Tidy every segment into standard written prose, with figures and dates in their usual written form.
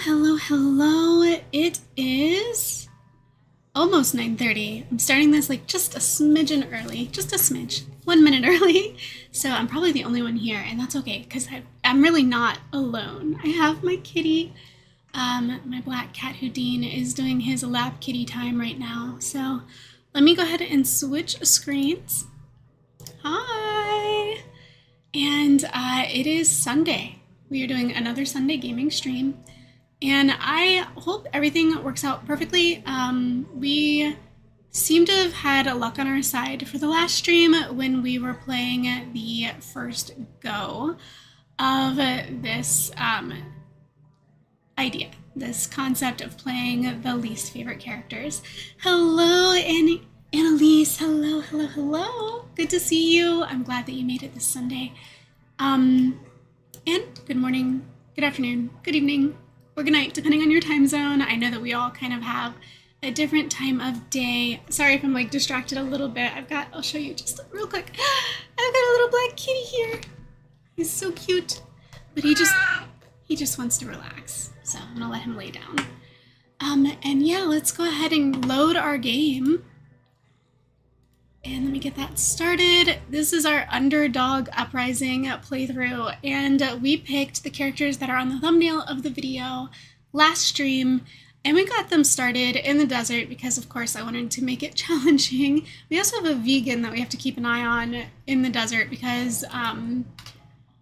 Hello. It is almost 9:30. I'm starting this like just a smidgen early, just a smidge, 1 minute early. So I'm probably the only one here, and that's okay because I'm really not alone. I have my kitty. My black cat Houdin is doing his lap kitty time right now. So let me go ahead and switch screens. Hi. And it is Sunday. We are doing another Sunday gaming stream. And I hope everything works out perfectly. We seem to have had luck on our side for the last stream when we were playing the first go of this idea, this concept of playing the least favorite characters. Hello, Annalise. Hello. Good to see you. I'm glad that you made it this Sunday. And good morning, good afternoon, good evening, or good night, depending on your time zone. I know that we all kind of have a different time of day. Sorry if I'm like distracted a little bit. I'll show you just real quick. I've got a little black kitty here. He's so cute, but he just wants to relax. So I'm gonna let him lay down. And yeah, let's go ahead and load our game. And let me get that started. This is our Underdog Uprising playthrough, and we picked the characters that are on the thumbnail of the video last stream, and we got them started in the desert because, of course, I wanted to make it challenging. We also have a vegan that we have to keep an eye on in the desert because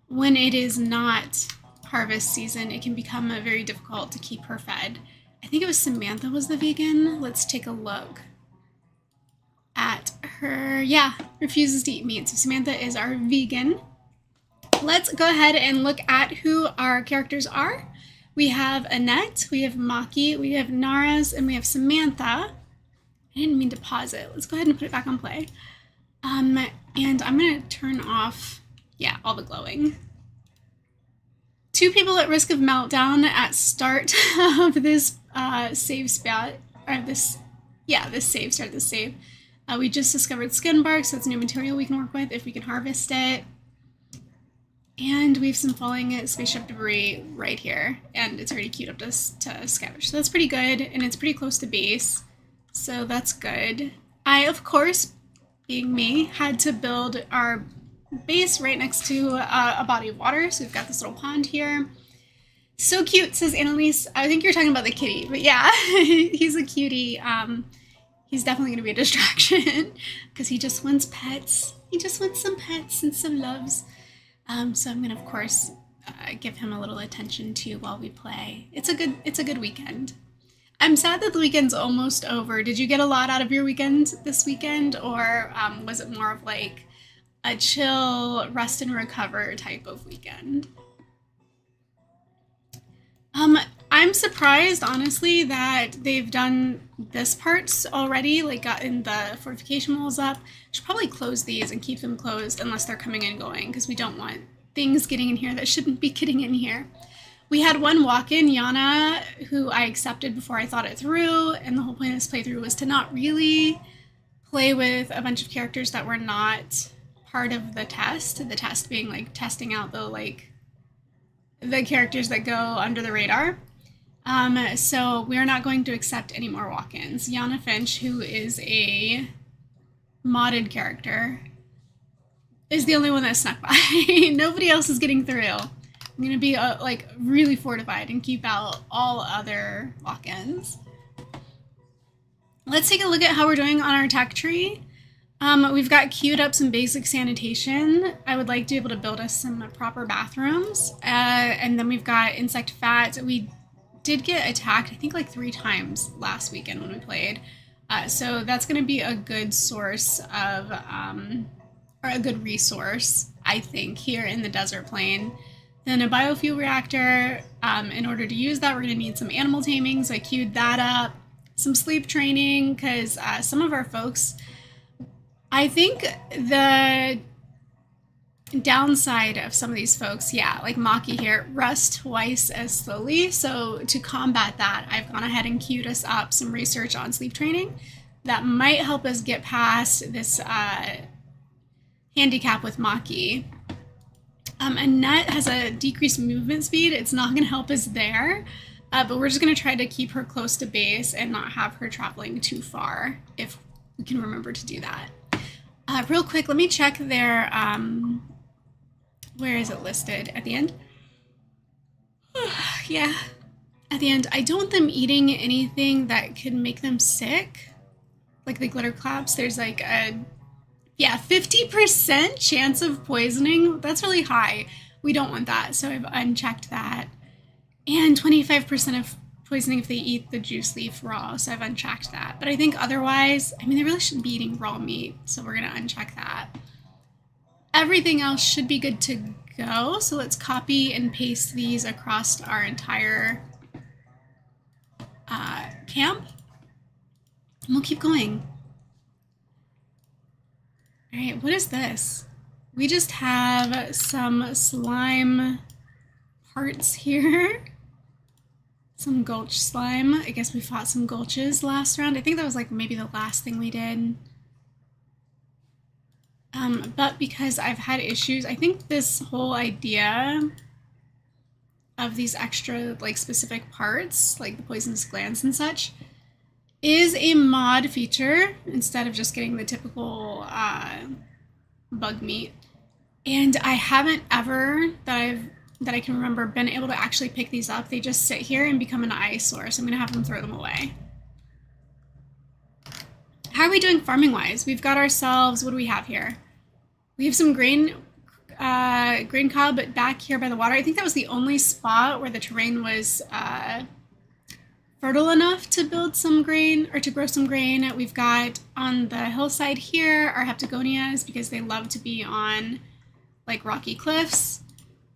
when it is not harvest season, it can become very difficult to keep her fed. I think it was Samantha was the vegan. Let's take a look at her. Yeah, refuses to eat meat. So Samantha is our vegan. Let's go ahead and look at who our characters are. We have Annette, we have Maki, we have Naras, and we have Samantha. I didn't mean to pause it. Let's go ahead and put it back on play. And I'm gonna turn off, all the glowing. 2 people at risk of meltdown at start of this save spot, or this save. We just discovered skin bark, so it's new material we can work with if we can harvest it. And we have some falling spaceship debris right here, and it's already queued up to scavenge. So that's pretty good, and it's pretty close to base, so that's good. I, of course, being me, had to build our base right next to a body of water, so we've got this little pond here. So cute, says Annalise. I think you're talking about the kitty, but yeah, he's a cutie. He's definitely going to be a distraction because he just wants pets. He just wants some pets and some loves. So I'm going to, of course, give him a little attention too while we play. It's a good weekend. I'm sad that the weekend's almost over. Did you get a lot out of your weekend this weekend, or was it more of like a chill, rest and recover type of weekend? I'm surprised, honestly, that they've done this part already, like gotten the fortification walls up. Should probably close these and keep them closed unless they're coming and going, because we don't want things getting in here that shouldn't be getting in here. We had one walk-in, Yana, who I accepted before I thought it through, and the whole point of this playthrough was to not really play with a bunch of characters that were not part of the test being like testing out the characters that go under the radar. So we're not going to accept any more walk-ins. Yana Finch, who is a modded character, is the only one that snuck by. Nobody else is getting through. I'm going to be really fortified and keep out all other walk-ins. Let's take a look at how we're doing on our tech tree. We've got queued up some basic sanitation. I would like to be able to build us some proper bathrooms. And then we've got insect fat. We did get attacked, I think, like 3 times last weekend when we played. So that's going to be a good source of, or a good resource, I think, here in the desert plain. Then a biofuel reactor. In order to use that, we're going to need some animal taming, so I queued that up. Some sleep training, because some of our folks, I think the downside of some of these folks, like Maki here, rest twice as slowly. So to combat that, I've gone ahead and queued us up some research on sleep training that might help us get past this handicap with Maki. Annette has a decreased movement speed. It's not going to help us there. But we're just going to try to keep her close to base and not have her traveling too far, if we can remember to do that. Real quick, let me check their, where is it listed? At the end? Yeah, at the end. I don't want them eating anything that could make them sick. Like the glitter claps, there's like a, yeah, 50% chance of poisoning. That's really high. We don't want that, so I've unchecked that. And 25% of poisoning if they eat the juice leaf raw, so I've unchecked that. But I think otherwise, I mean, they really shouldn't be eating raw meat, so we're gonna uncheck that. Everything else should be good to go, so let's copy and paste these across our entire camp, and we'll keep going. All right, what is this? We just have some slime parts here. Some gulch slime. I guess we fought some gulches last round. I think that was like maybe the last thing we did. But because I've had issues, I think this whole idea of these extra like specific parts, like the poisonous glands and such, is a mod feature instead of just getting the typical bug meat. And I haven't ever, that I can remember, been able to actually pick these up. They just sit here and become an eyesore, so I'm gonna have them throw them away. How are we doing farming wise? We've got ourselves, what do we have here? We have some grain cob back here by the water. I think that was the only spot where the terrain was fertile enough to build some grain or to grow some grain. We've got on the hillside here our heptagonias because they love to be on like rocky cliffs.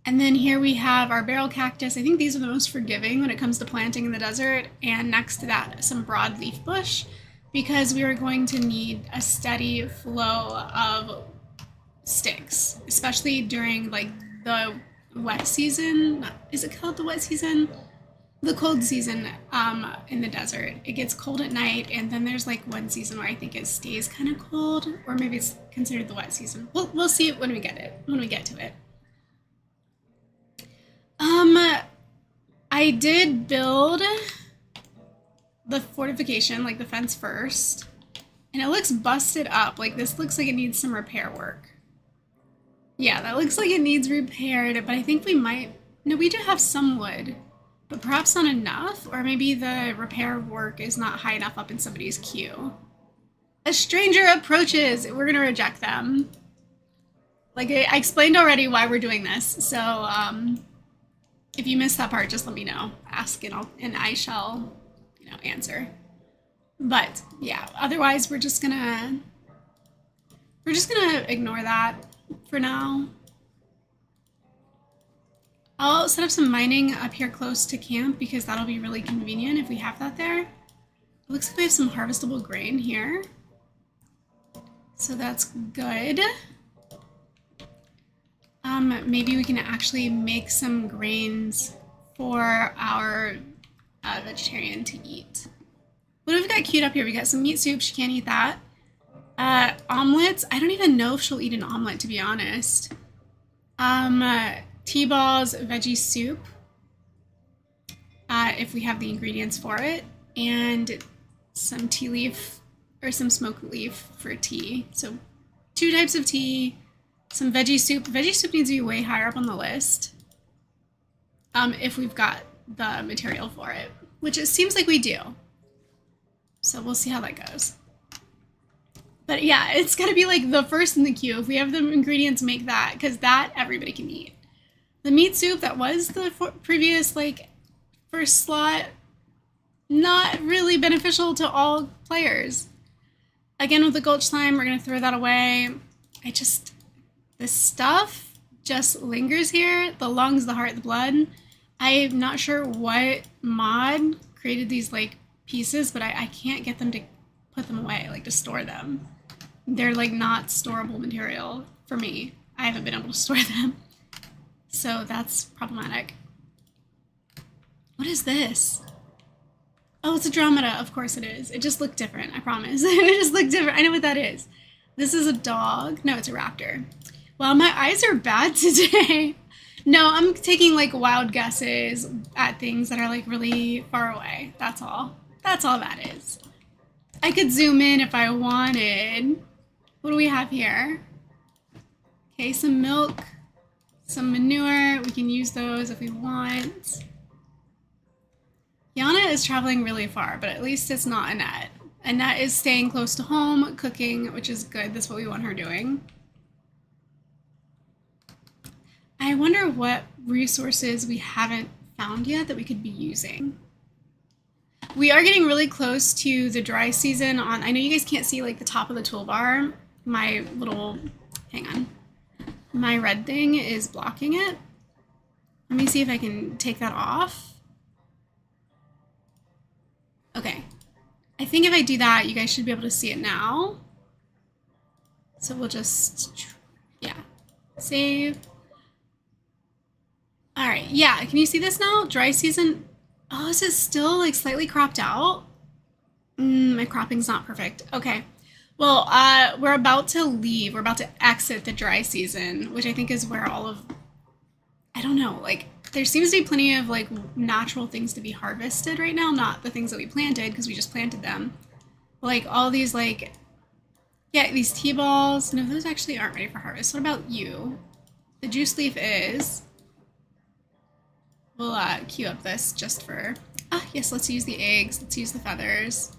And then here we have our barrel cactus. I think these are the most forgiving when it comes to planting in the desert. And next to that, some broadleaf bush, because we are going to need a steady flow of sticks, especially during like the wet season. Is it called the wet season? The cold season in the desert. It gets cold at night, and then there's like one season where I think it stays kind of cold, or maybe it's considered the wet season. We'll see it when we get to it. I did build the fortification, like the fence first, and it looks busted up. Like this looks like it needs some repair work. Yeah, that looks like it needs repaired, but I think we might, no, we do have some wood, but perhaps not enough, or maybe the repair work is not high enough up in somebody's queue. A stranger approaches, we're gonna reject them. Like I explained already why we're doing this, so if you missed that part, just let me know. Ask and I shall, answer. But yeah, otherwise we're just gonna ignore that for now. I'll set up some mining up here close to camp because that'll be really convenient if we have that there. It looks like we have some harvestable grain here, so that's good. Maybe we can actually make some grains for our vegetarian to eat. What have we got queued up here? We got some meat soup. She can't eat that. Omelets. I don't even know if she'll eat an omelet, to be honest. T-balls, veggie soup. If we have the ingredients for it. And some tea leaf or some smoked leaf for tea. So 2 types of tea. Some veggie soup. Veggie soup needs to be way higher up on the list. If we've got the material for it, which it seems like we do. So we'll see how that goes. But yeah, it's gotta be like the first in the queue. If we have the ingredients, make that, because that everybody can eat. The meat soup, that was the previous like first slot, not really beneficial to all players. Again, with the gulch slime, we're gonna throw that away. This stuff just lingers here. The lungs, the heart, the blood. I'm not sure what mod created these like pieces, but I can't get them to put them away, like to store them. They're like not storable material for me. I haven't been able to store them. So that's problematic. What is this? Oh, it's a dromeda. Of course it is. It just looked different, I promise. It just looked different. I know what that is. This is a dog. No, it's a raptor. Well, my eyes are bad today. No, I'm taking like wild guesses at things that are like really far away. That's all. That's all that is. I could zoom in if I wanted. What do we have here? Okay, some milk, some manure. We can use those if we want. Yana is traveling really far, but at least it's not Annette. Annette is staying close to home, cooking, which is good. That's what we want her doing. I wonder what resources we haven't found yet that we could be using. We are getting really close to the dry season on, I know you guys can't see like the top of the toolbar. My little, hang on. My red thing is blocking it. Let me see if I can take that off. Okay. I think if I do that, you guys should be able to see it now. So we'll just, yeah, save. All right, yeah, can you see this now? Dry season. Oh, is it still like slightly cropped out? My cropping's not perfect. Okay. Well, we're about to leave. We're about to exit the dry season, which I think is where all of, I don't know, like there seems to be plenty of like natural things to be harvested right now, not the things that we planted because we just planted them. Like all these like, yeah, these tea balls. No, those actually aren't ready for harvest. What about you? The juice leaf is. We'll queue up this just for, yes, let's use the eggs. Let's use the feathers.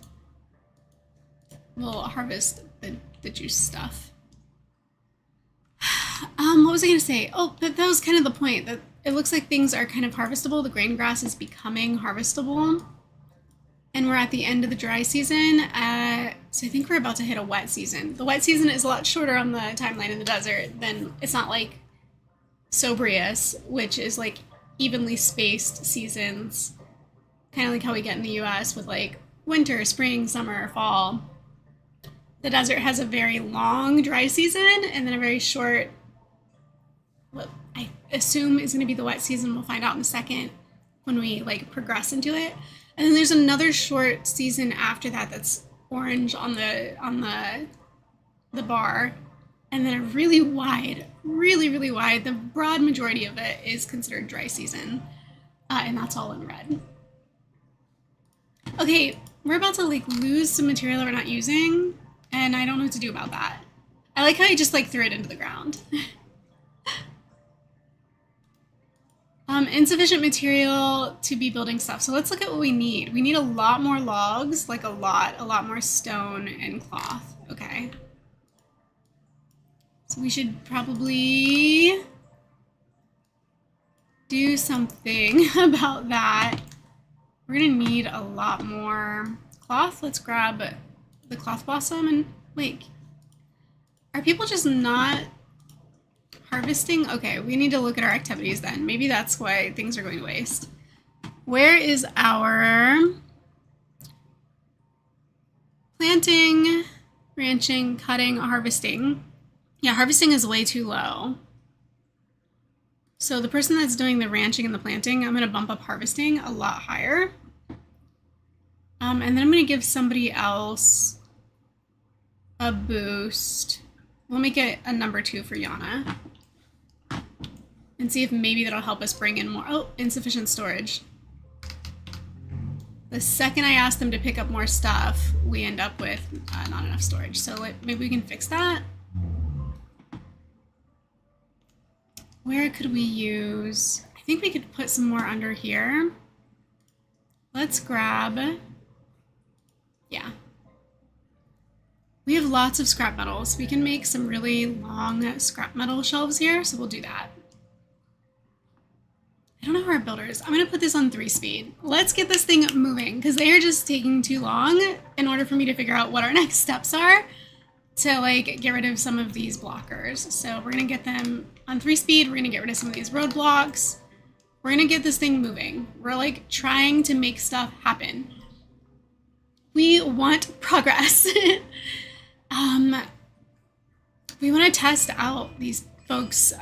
We'll harvest the juice stuff. What was I going to say? Oh, that was kind of the point, that it looks like things are kind of harvestable. The grain grass is becoming harvestable. And we're at the end of the dry season. So I think we're about to hit a wet season. The wet season is a lot shorter on the timeline in the desert than, it's not like Sobrius, which is like evenly spaced seasons. Kind of like how we get in the US with like winter, spring, summer, fall. The desert has a very long dry season and then a very short, what I assume is going to be the wet season. We'll find out in a second when we like progress into it. And then there's another short season after that that's orange on the bar, and then a really wide, really wide. The broad majority of it is considered dry season, and that's all in red. Okay, we're about to like lose some material that we're not using. And I don't know what to do about that. I like how you just like threw it into the ground. Insufficient material to be building stuff. So let's look at what we need. We need a lot more logs, like a lot more stone and cloth. Okay. So we should probably do something about that. We're gonna need a lot more cloth. Let's grab the cloth blossom and wait, are people just not harvesting? Okay, we need to look at our activities then. Maybe that's why things are going to waste. Where is our planting, ranching, cutting, harvesting? Yeah, harvesting is way too low. So the person that's doing the ranching and the planting, I'm going to bump up harvesting a lot higher. And then I'm going to give somebody else a boost. We'll make it a number 2 for Yana. And see if maybe that'll help us bring in more. Oh, insufficient storage. The second I ask them to pick up more stuff, we end up with not enough storage. So maybe we can fix that. Where could we use? I think we could put some more under here. Let's grab, yeah. We have lots of scrap metals. We can make some really long scrap metal shelves here, so we'll do that. I don't know where our builder is. I'm gonna put this on 3 speed. Let's get this thing moving because they are just taking too long in order for me to figure out what our next steps are to like get rid of some of these blockers. So we're gonna get them on 3 speed. We're gonna get rid of some of these roadblocks. We're gonna get this thing moving. We're like trying to make stuff happen. We want progress. We want to test out these folks,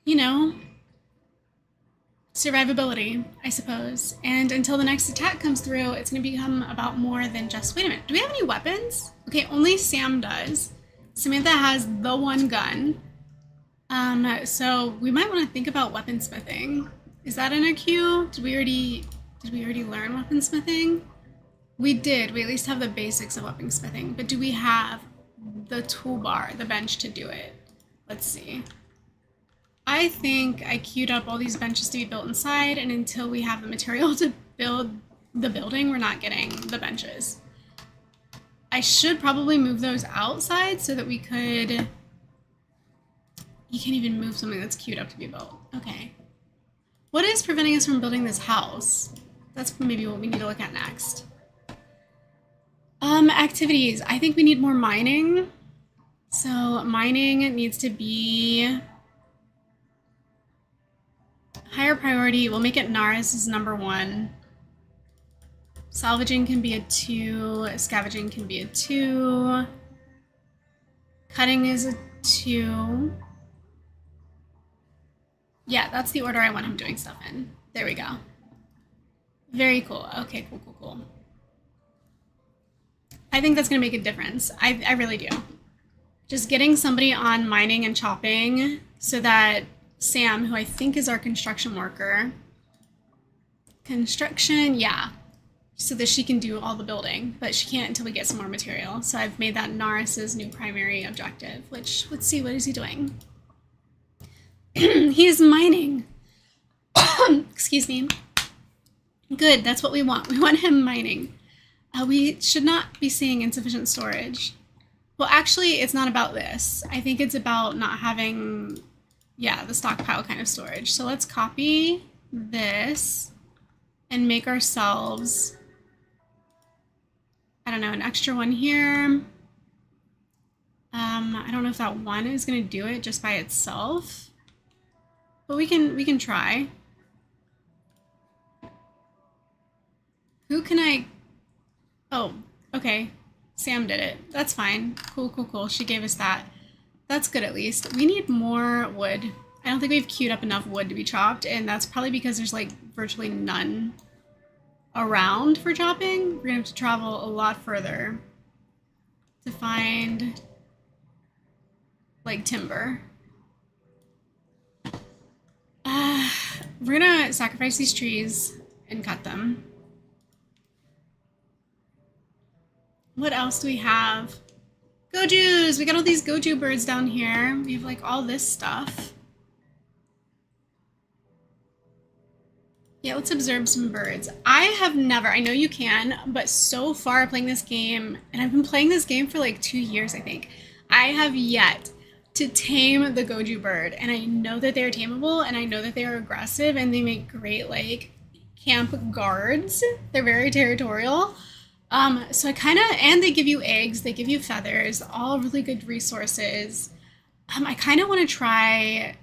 you know, survivability, I suppose. And until the next attack comes through, it's going to become about more than just, wait a minute, do we have any weapons? Okay, only Sam does. Samantha has the one gun. So we might want to think about weaponsmithing. Is that in our queue? Did we already learn weaponsmithing? We did. We at least have the basics of weaponsmithing, but do we have the toolbar, the bench to do it? Let's see. I think I queued up all these benches to be built inside, and until we have the material to build the building, we're not getting the benches. I should probably move those outside so that we could... You can't even move something that's queued up to be built. Okay. What is preventing us from building this house? That's maybe what we need to look at next. Activities. I think we need more mining. So mining needs to be higher priority. We'll make it Naris as number 1. Salvaging can be a 2. Scavenging can be a 2. Cutting is a 2. Yeah, that's the order I want him doing stuff in. There we go. Very cool. Okay, cool. I think that's going to make a difference. I really do. Just getting somebody on mining and chopping so that Sam, who I think is our construction worker, yeah, so that she can do all the building, but she can't until we get some more material. So I've made that Naris's new primary objective, which, let's see, what is he doing? He is mining. Excuse me. Good, that's what we want. We want him mining. We should not be seeing insufficient storage. Well, actually, it's not about this. I think it's about not having, yeah, the stockpile kind of storage. So let's copy this and make ourselves, I don't know, an extra one here. I don't know if that one is going to do it just by itself, but we can try. Who can I? Oh, okay. Sam did it. That's fine. Cool. She gave us that. That's good at least. We need more wood. I don't think we've queued up enough wood to be chopped, and that's probably because there's like virtually none around for chopping. We're gonna have to travel a lot further to find like timber. We're gonna sacrifice these trees and cut them. What else do we have? Gojus! We got all these Goju birds down here. We have like all this stuff. Yeah, let's observe some birds. I have never, I know you can, but so far playing this game, and I've been playing this game for like 2 years, I think, I have yet to tame the Goju bird. And I know that they're tameable, and I know that they're aggressive, and they make great like camp guards. They're very territorial. So I kind of, and they give you eggs, they give you feathers, all really good resources. I kind of want to try,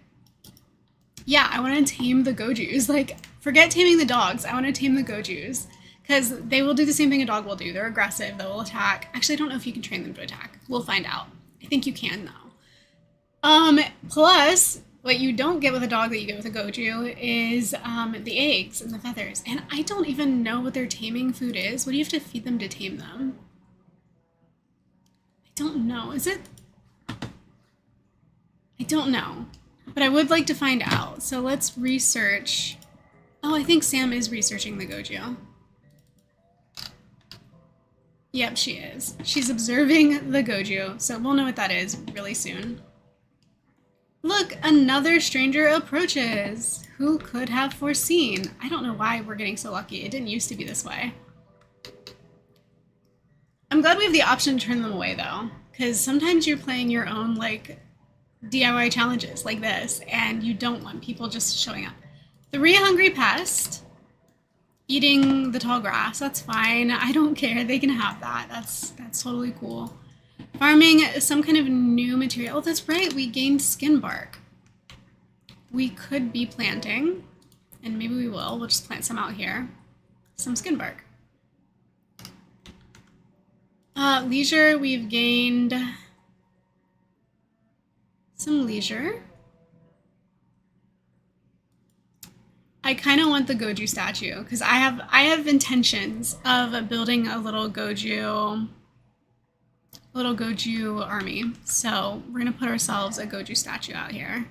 yeah, I want to tame the Gojus. Like, forget taming the dogs. I want to tame the Gojus because they will do the same thing a dog will do. They're aggressive. They will attack. Actually, I don't know if you can train them to attack. We'll find out. I think you can though. Plus, what you don't get with a dog that you get with a Goju is the eggs and the feathers. And I don't even know what their taming food is. What do you have to feed them to tame them? I don't know. Is it? I don't know. But I would like to find out. So let's research. Oh, I think Sam is researching the Goju. Yep, she is. She's observing the Goju. So we'll know what that is really soon. Look, another stranger approaches. Who could have foreseen? I don't know why we're getting so lucky. It didn't used to be this way. I'm glad we have the option to turn them away though, because sometimes you're playing your own like DIY challenges like this, and you don't want people just showing up. 3 hungry pests eating the tall grass. That's fine. I don't care. They can have that. That's totally cool. Farming some kind of new material. Oh, that's right. We gained skin bark. We could be planting, and maybe we will. We'll just plant some out here. Some skin bark. Leisure, we've gained some leisure. I kind of want the Goju statue because I have intentions of building a little Goju army. So we're gonna put ourselves a Goju statue out here.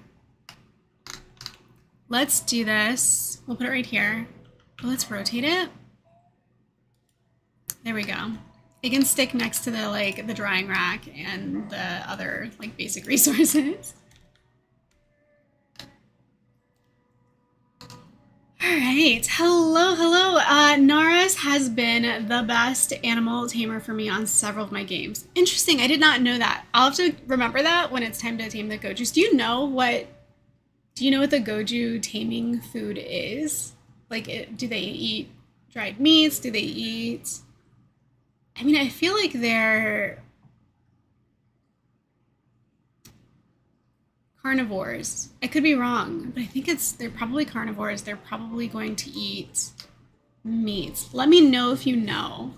Let's do this. We'll put it right here. Let's rotate it. There we go. It can stick next to the like the drying rack and the other like basic resources. All right, hello, hello. Naras has been the best animal tamer for me on several of my games. Interesting, I did not know that. I'll have to remember that when it's time to tame the Gojus. Do you know what the Goju taming food is? Like, do they eat dried meats? Do they eat? I mean, I feel like they're carnivores. I could be wrong, but I think they're probably carnivores. They're probably going to eat meats. Let me know if you know,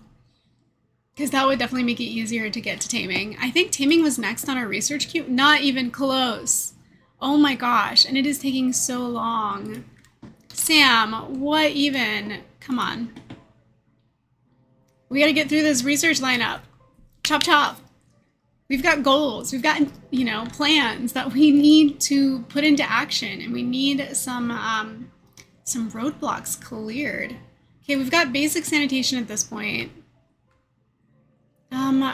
because that would definitely make it easier to get to taming. I think taming was next on our research queue. Not even close. Oh my gosh, and it is taking so long. Sam, what even? Come on. We gotta get through this research lineup. Chop chop. We've got goals. We've got, plans that we need to put into action, and we need some roadblocks cleared. Okay, we've got basic sanitation at this point. And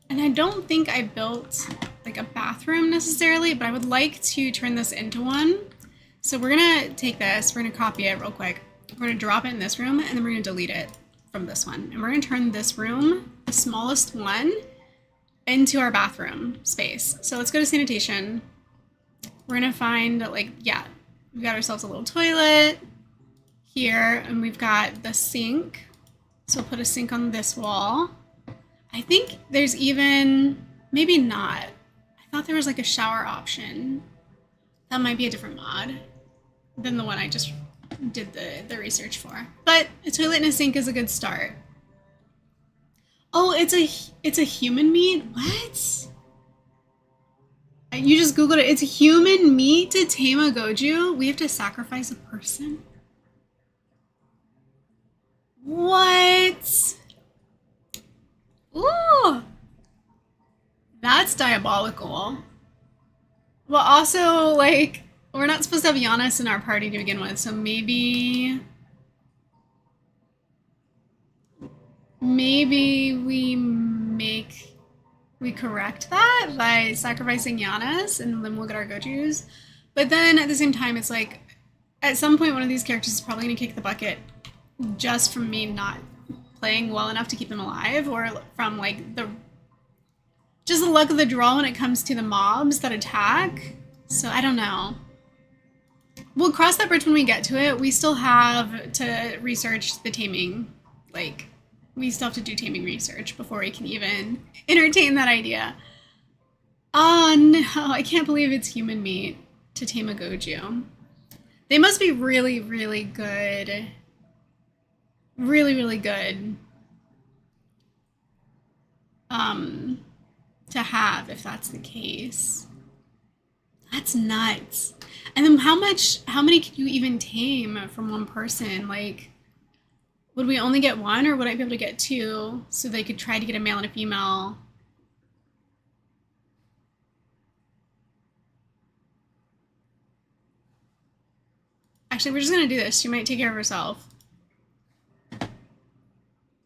I don't think I built like a bathroom necessarily, but I would like to turn this into one. So we're gonna take this, we're gonna copy it real quick. We're gonna drop it in this room, and then we're gonna delete it from this one. And we're gonna turn this room, the smallest one, into our bathroom space. So let's go to sanitation. We're gonna find we've got ourselves a little toilet here, and we've got the sink. So we'll put a sink on this wall. I think there's even, maybe not. I thought there was like a shower option. That might be a different mod than the one I just did the research for. But a toilet and a sink is a good start. Oh, it's a human meat? What? You just Googled it. It's human meat to tame a Goju? We have to sacrifice a person? What? Ooh! That's diabolical. Well, also, like, we're not supposed to have Giannis in our party to begin with, so maybe we correct that by sacrificing Giannis, and then we'll get our Gojus. But then at the same time, it's like, at some point, one of these characters is probably gonna kick the bucket just from me not playing well enough to keep them alive, or from like the luck of the draw when it comes to the mobs that attack. So I don't know. We'll cross that bridge when we get to it. We still have to research the taming. Like, we still have to do taming research before we can even entertain that idea. Oh no, I can't believe it's human meat to tame a Goju. They must be really, really good. Really, really good. To have, if that's the case. That's nuts. And then how many can you even tame from one person? Like, would we only get one, or would I be able to get two so they could try to get a male and a female? Actually, we're just gonna do this. She might take care of herself.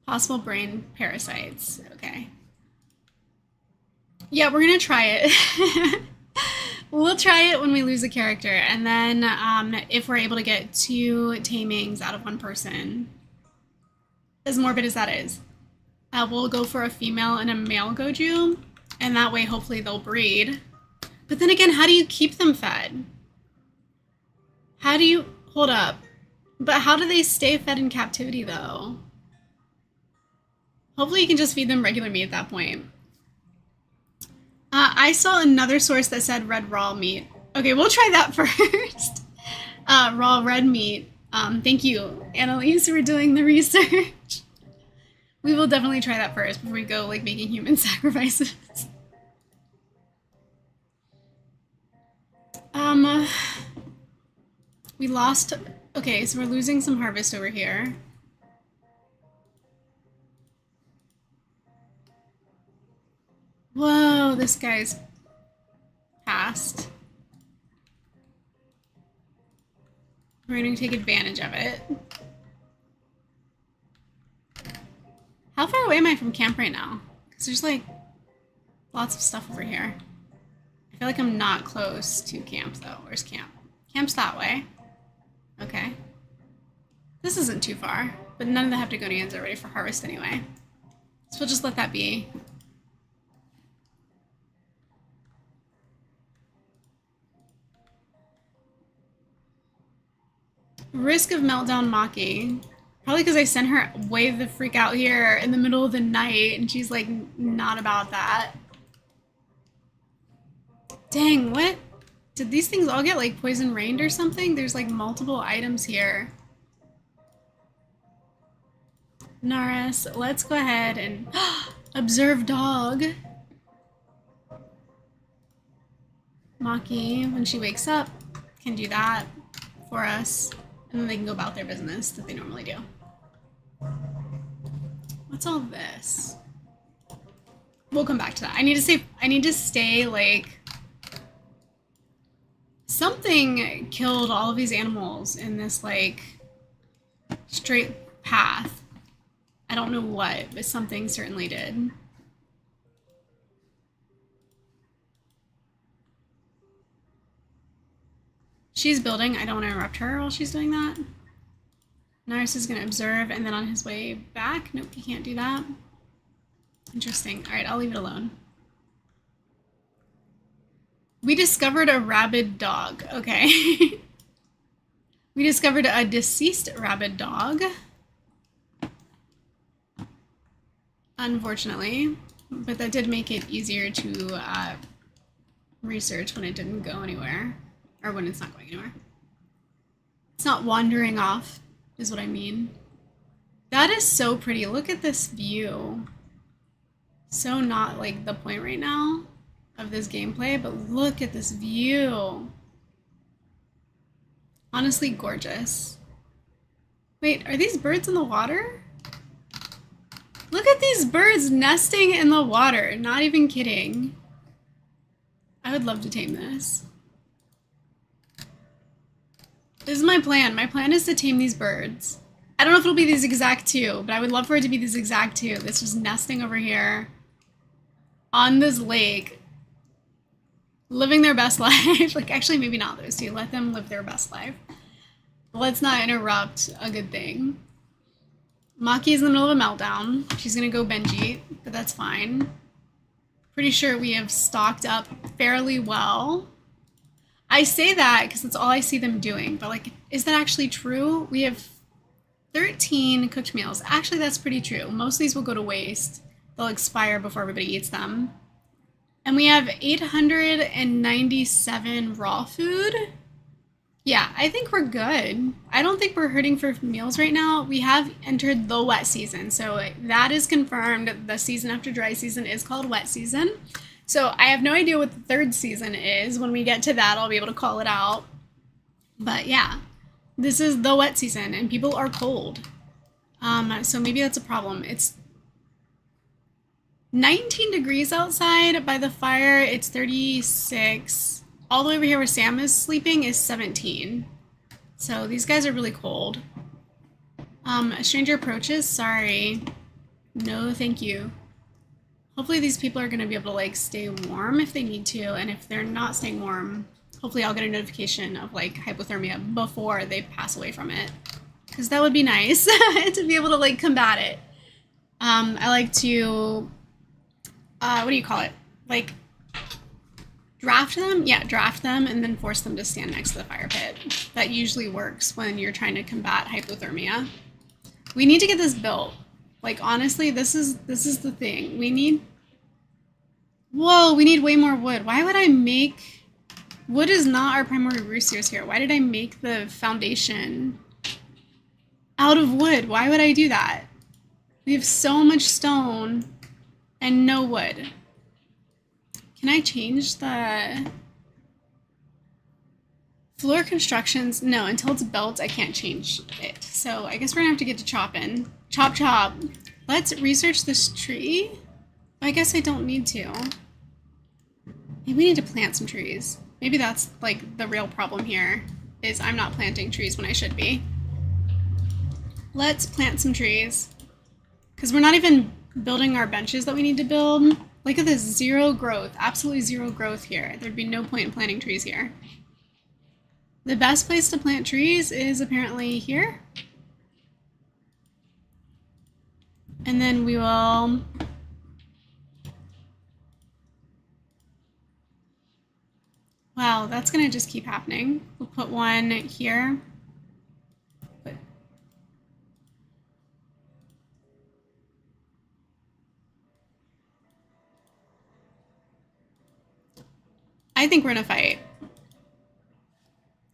Possible brain parasites. Okay. Yeah, we're gonna try it. We'll try it when we lose a character, and then if we're able to get 2 tamings out of one person, as morbid as that is, we'll go for a female and a male Goju, and that way hopefully they'll breed. But then again, how do you keep them fed? How do you, hold up, but how do they stay fed in captivity though? Hopefully you can just feed them regular meat at that point. I saw another source that said red raw meat. Okay, we'll try that first. Raw red meat. Thank you, Annalise, for doing the research. We will definitely try that first before we go like making human sacrifices. We lost, okay, so we're losing some harvest over here. Whoa, this guy's passed. We're going to take advantage of it. How far away am I from camp right now? Because there's like lots of stuff over here. I feel like I'm not close to camp though. Where's camp? Camp's that way. Okay. This isn't too far, but none of the heptagonians are ready for harvest anyway. So we'll just let that be. Risk of meltdown Maki. Probably because I sent her way the freak out here in the middle of the night and she's like not about that. Dang, what? Did these things all get like poison rained or something? There's like multiple items here. Naris, let's go ahead and observe dog. Maki, when she wakes up, can do that for us. And then they can go about their business that they normally do. What's all this? We'll come back to that. I need to stay like something killed all of these animals in this like straight path. I don't know what, but something certainly did. She's building. I don't want to interrupt her while she's doing that. Naris is going to observe, and then on his way back, nope, he can't do that. Interesting. All right, I'll leave it alone. We discovered a rabid dog. Okay. We discovered a deceased rabid dog. Unfortunately, but that did make it easier to research when it didn't go anywhere. Or when it's not going anywhere. It's not wandering off, is what I mean. That is so pretty. Look at this view. So not like the point right now of this gameplay, but look at this view. Honestly, gorgeous. Wait, are these birds in the water? Look at these birds nesting in the water. Not even kidding. I would love to tame this. This is my plan. My plan is to tame these birds. I don't know if it'll be these exact two, but I would love for it to be these exact two. That's just nesting over here on this lake, living their best life. Like, actually, maybe not those two. Let them live their best life. But let's not interrupt a good thing. Maki is in the middle of a meltdown. She's gonna go Benji, but that's fine. Pretty sure we have stocked up fairly well. I say that because that's all I see them doing, but like, is that actually true? We have 13 cooked meals. Actually, that's pretty true. Most of these will go to waste. They'll expire before everybody eats them. And we have 897 raw food. Yeah, I think we're good. I don't think we're hurting for meals right now. We have entered the wet season, so that is confirmed. The season after dry season is called wet season. So I have no idea what the third season is. When we get to that, I'll be able to call it out. But yeah, this is the wet season and people are cold. So maybe that's a problem. It's 19 degrees outside by the fire. It's 36. All the way over here where Sam is sleeping is 17. So these guys are really cold. A stranger approaches. Sorry. No, thank you. Hopefully these people are going to be able to like stay warm if they need to, and if they're not staying warm, hopefully I'll get a notification of like hypothermia before they pass away from it, because that would be nice to be able to like combat it. I like to, what do you call it? Like draft them? Yeah, draft them and then force them to stand next to the fire pit. That usually works when you're trying to combat hypothermia. We need to get this built. Like, honestly, this is the thing. We need... Whoa, we need way more wood. Why would I make... Wood is not our primary resource here. Why did I make the foundation out of wood? Why would I do that? We have so much stone and no wood. Can I change the... Floor constructions? No, until it's built, I can't change it. So I guess we're gonna have to get to chopping. Chop, chop. Let's research this tree. I guess I don't need to. Maybe we need to plant some trees. Maybe that's like the real problem here, is I'm not planting trees when I should be. Let's plant some trees. Because we're not even building our benches that we need to build. Look at this, 0 growth, absolutely 0 growth here. There'd be no point in planting trees here. The best place to plant trees is apparently here. And then we will wow, that's gonna just keep happening. We'll put one here. I think we're in a fight.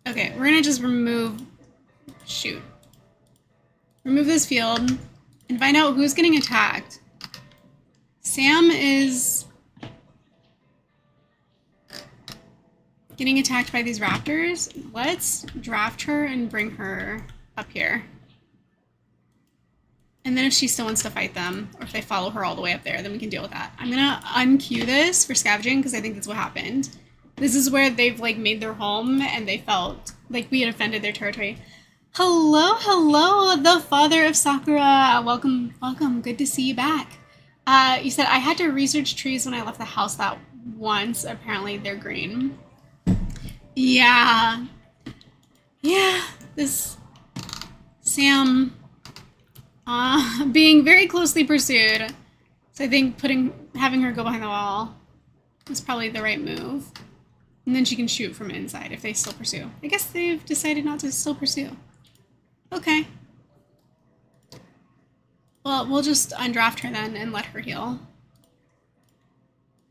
Okay, we're gonna just remove this field and find out who's getting attacked. Sam is getting attacked by these raptors. Let's draft her and bring her up here. And then if she still wants to fight them, or if they follow her all the way up there, then we can deal with that. I'm gonna unqueue this for scavenging because I think that's what happened. This is where they've like made their home and they felt like we had offended their territory. Hello, hello, the father of Sakura. Welcome, welcome. Good to see you back. You said I had to research trees when I left the house that once. Apparently they're green. Yeah. Yeah, this Sam being very closely pursued. So I think having her go behind the wall was probably the right move. And then she can shoot from inside if they still pursue. I guess they've decided not to still pursue. Okay. Well, we'll just undraft her then and let her heal.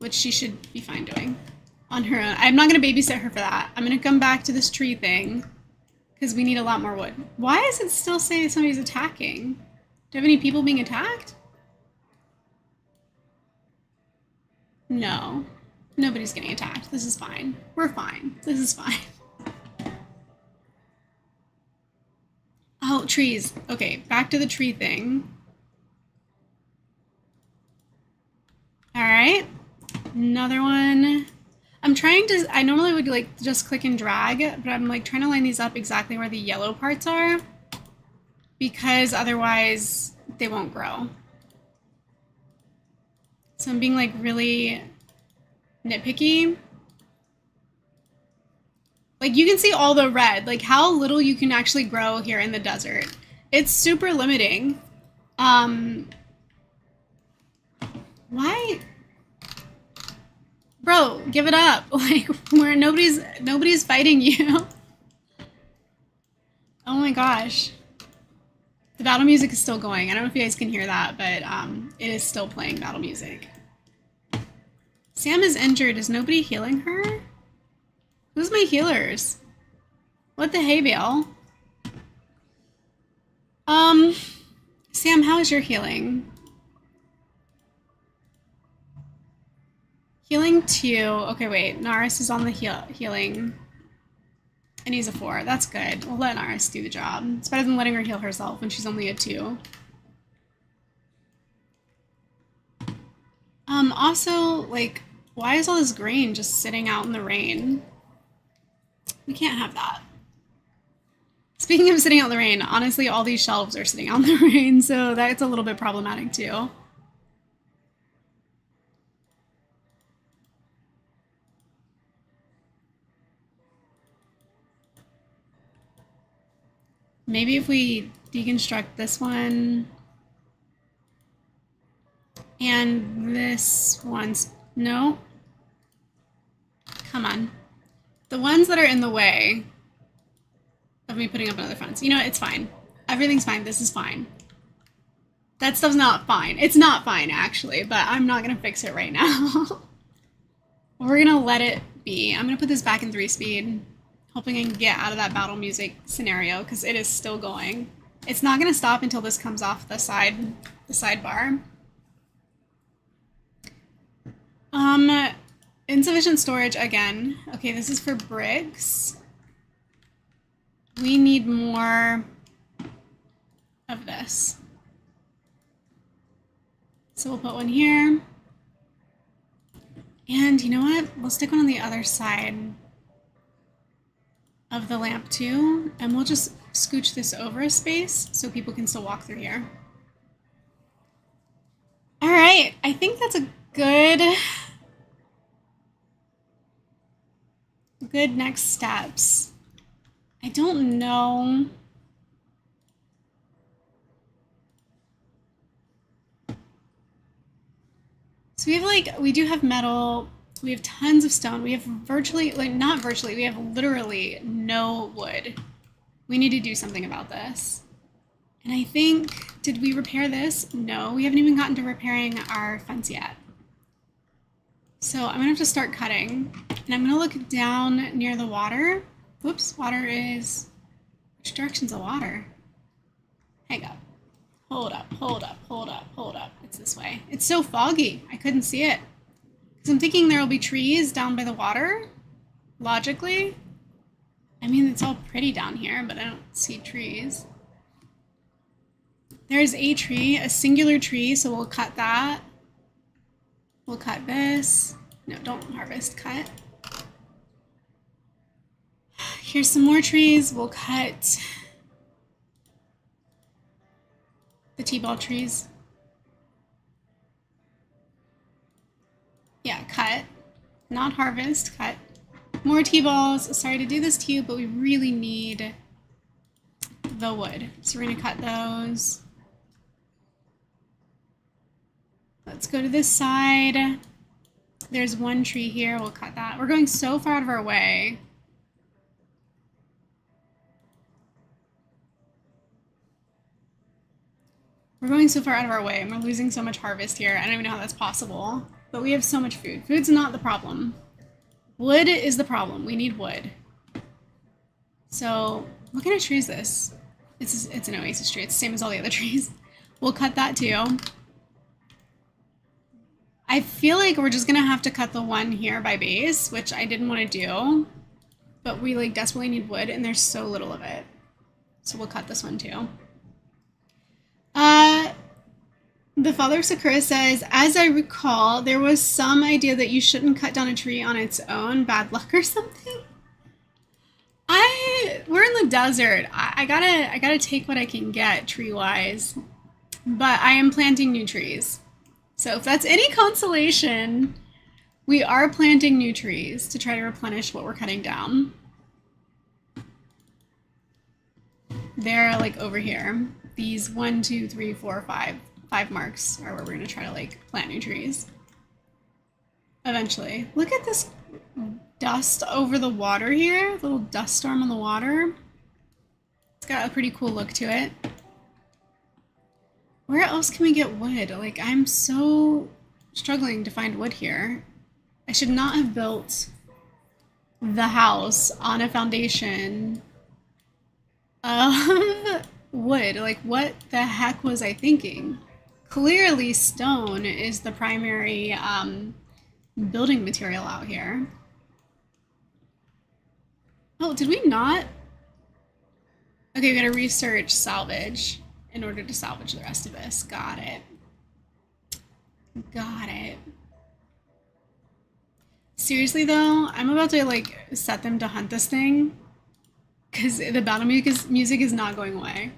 Which she should be fine doing on her own. I'm not going to babysit her for that. I'm going to come back to this tree thing because we need a lot more wood. Why is it still saying somebody's attacking? Do you have any people being attacked? No. Nobody's getting attacked. This is fine. We're fine. This is fine. Oh, trees. Okay, back to the tree thing. All right. Another one. I'm trying to, I normally would like just click and drag, but I'm like trying to line these up exactly where the yellow parts are because otherwise they won't grow. So I'm being like really nitpicky. Like you can see all the red, like how little you can actually grow here in the desert. It's super limiting. Why? Bro, give it up. Like where nobody's fighting you. Oh my gosh. The battle music is still going. I don't know if you guys can hear that, but it is still playing battle music. Sam is injured. Is nobody healing her? Who's my healers? What the hey, Bale? Sam, how is your healing? Healing 2. Okay, wait. Naris is on the healing. And he's a 4. That's good. We'll let Naris do the job. It's better than letting her heal herself when she's only a 2. Also, like, why is all this grain just sitting out in the rain? We can't have that. Speaking of sitting out in the rain, honestly, all these shelves are sitting out in the rain, so that's a little bit problematic too. Maybe if we deconstruct this one and this one's, no. Come on. The ones that are in the way of me putting up another fence. You know what? It's fine. Everything's fine. This is fine. That stuff's not fine. It's not fine, actually, but I'm not going to fix it right now. We're going to let it be. I'm going to put this back in 3-speed, hoping I can get out of that battle music scenario, because it is still going. It's not going to stop until this comes off the sidebar. Insufficient storage again. Okay, this is for bricks. We need more of this. So we'll put one here. And you know what? We'll stick one on the other side. of the lamp too, and we'll just scooch this over a space so people can still walk through here. All right, I think that's a good next steps. I don't know. So we do have metal, we have tons of stone, we have not virtually, we have literally no wood. We need to do something about this. And I think, did we repair this? No, we haven't even gotten to repairing our fence yet. So I'm gonna have to start cutting, and I'm gonna look down near the water. Whoops, water is, which direction's the water? Hang up. Hold up, hold up, hold up, hold up. It's this way. It's so foggy, I couldn't see it. Because I'm thinking there will be trees down by the water, logically. I mean, it's all pretty down here, but I don't see trees. There's a tree, a singular tree, so we'll cut that. We'll cut this. No, don't harvest, cut. Here's some more trees. We'll cut the T-ball trees. Yeah, cut. Not harvest, cut. More T-balls. Sorry to do this to you, but we really need the wood. So we're gonna cut those. Let's go to this side. There's one tree here, we'll cut that. We're going so far out of our way. We're going so far out of our way and we're losing so much harvest here. I don't even know how that's possible, but we have so much food. Food's not the problem. Wood is the problem. We need wood. So what kind of tree is this? It's an oasis tree. It's the same as all the other trees. We'll cut that too. I feel like we're just gonna have to cut the one here by base, which I didn't want to do, but we like desperately need wood and there's so little of it. So we'll cut this one too. The Father of Sakura says, as I recall, there was some idea that you shouldn't cut down a tree on its own, bad luck or something. We're in the desert. I gotta take what I can get tree-wise, but I am planting new trees. So if that's any consolation, we are planting new trees to try to replenish what we're cutting down. They're like over here. These 1, 2, 3, 4, 5 marks are where we're gonna try to like plant new trees. Eventually. Look at this dust over the water here. Little dust storm on the water. It's got a pretty cool look to it. Where else can we get wood? Like, I'm so struggling to find wood here. I should not have built the house on a foundation of wood. Like, what the heck was I thinking? Clearly stone is the primary building material out here. Oh, did we not? Okay, we gotta research salvage in order to salvage the rest of this. Got it. Got it. Seriously though, I'm about to like set them to hunt this thing because the battle music is not going away.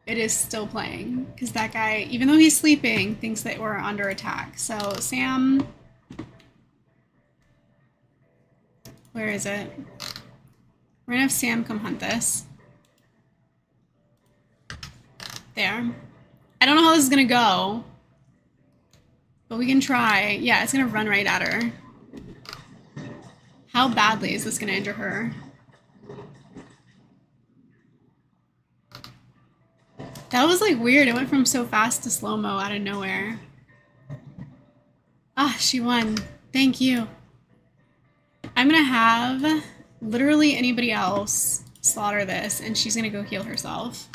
It is still playing because that guy, even though he's sleeping, thinks that we're under attack. So Sam, where is it? We're gonna have Sam come hunt this. There. I don't know how this is gonna go, but we can try. Yeah, it's gonna run right at her. How badly is this gonna injure her? That was like weird. It went from so fast to slow-mo out of nowhere. Ah, she won. Thank you. I'm gonna have literally anybody else slaughter this and she's gonna go heal herself.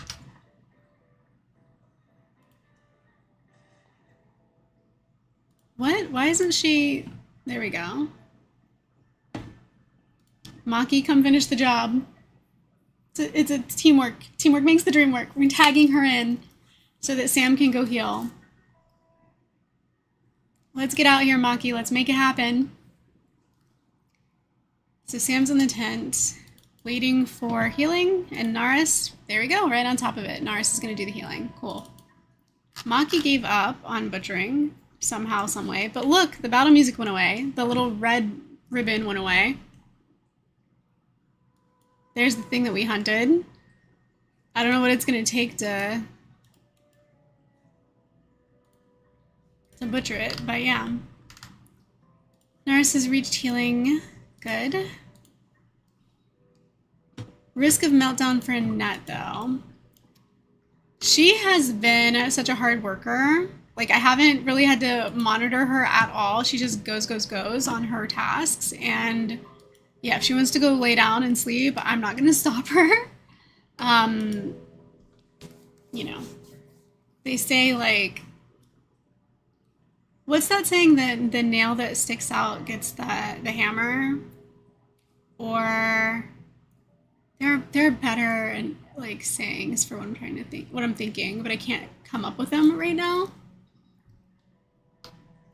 What? Why isn't she? There we go. Maki, come finish the job. It's a teamwork. Teamwork makes the dream work. We're tagging her in so that Sam can go heal. Let's get out here, Maki. Let's make it happen. So Sam's in the tent. Waiting for healing, and Naris, there we go, right on top of it. Naris is going to do the healing. Cool. Maki gave up on butchering somehow, some way. But look, the battle music went away. The little red ribbon went away. There's the thing that we hunted. I don't know what it's going to take to butcher it, but yeah. Naris has reached healing. Good. Risk of meltdown for Annette, though. She has been such a hard worker. Like, I haven't really had to monitor her at all. She just goes on her tasks. And yeah, if she wants to go lay down and sleep, I'm not going to stop her. You know, they say, like, what's that saying that the nail that sticks out gets the hammer? Or there are better and like sayings for what I'm trying to think, what I'm thinking, but I can't come up with them right now.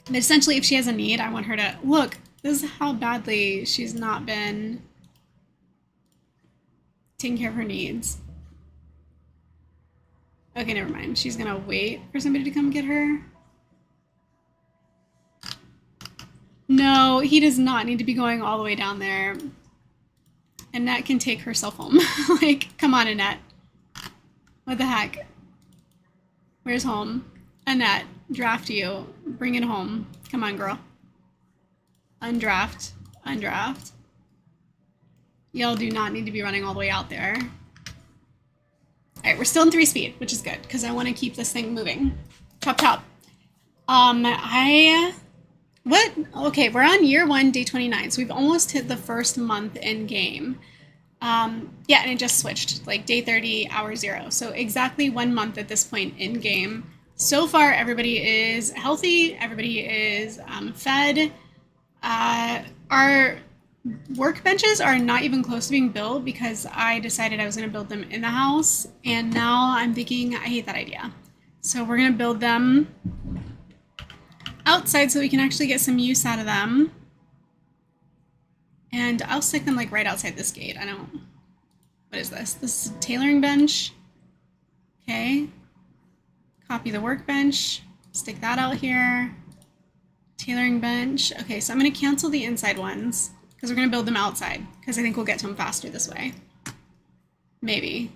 But essentially, if she has a need, I want her to look. This is how badly she's not been taking care of her needs. Okay, never mind. She's gonna wait for somebody to come get her. No, he does not need to be going all the way down there. Annette can take herself home. Like, come on, Annette. What the heck? Where's home? Annette, draft you. Bring it home. Come on, girl. Undraft. Undraft. Y'all do not need to be running all the way out there. All right, we're still in 3 speed, which is good, because I want to keep this thing moving. Chop, chop. What? Okay, we're on year 1, day 29, so we've almost hit the first month in game. Yeah, and it just switched, like day 30, hour 0. So exactly 1 month at this point in game. So far, everybody is healthy. Everybody is fed. Our workbenches are not even close to being built because I decided I was going to build them in the house. And now I'm thinking, I hate that idea. So we're going to build them outside so we can actually get some use out of them. And I'll stick them like right outside this gate. What is this? This is a tailoring bench. Okay. Copy the workbench. Stick that out here. Tailoring bench. Okay, so I'm going to cancel the inside ones because we're going to build them outside because I think we'll get to them faster this way. Maybe.